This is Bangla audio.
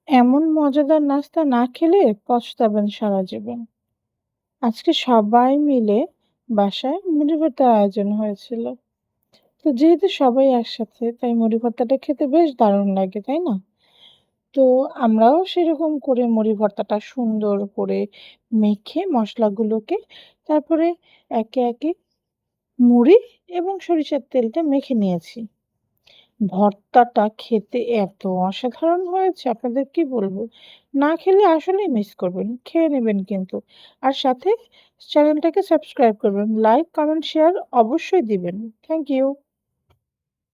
এমন মজাদার নাস্তা না খেলে পস্তাবেন সারা জীবন। আজকে সবাই মিলে বাসায় মুড়ি ভর্তার আয়োজন হয়েছিল। তো যেহেতু সবাই একসাথে তাই মুড়ি ভর্তাটা খেতে বেশ দারুণ লাগে, তাই না? তো আমরাও সেরকম করে মুড়ি ভর্তাটা সুন্দর করে মেখে মশলাগুলোকে তারপরে একে, একে মুড়ি এবং সরিষার তেলটা মেখে নিয়েছি। ভর্তাটা খেতে এত অসাধারণ হয়েছে আপনাদের কি বলবো? না খেলে আসলেই মিস করবেন। খেয়ে নেবেন কিন্তু। আর সাথে চ্যানেলটাকে সাবস্ক্রাইব করবেন। লাইক, কমেন্ট, শেয়ার অবশ্যই দিবেন। Thank you.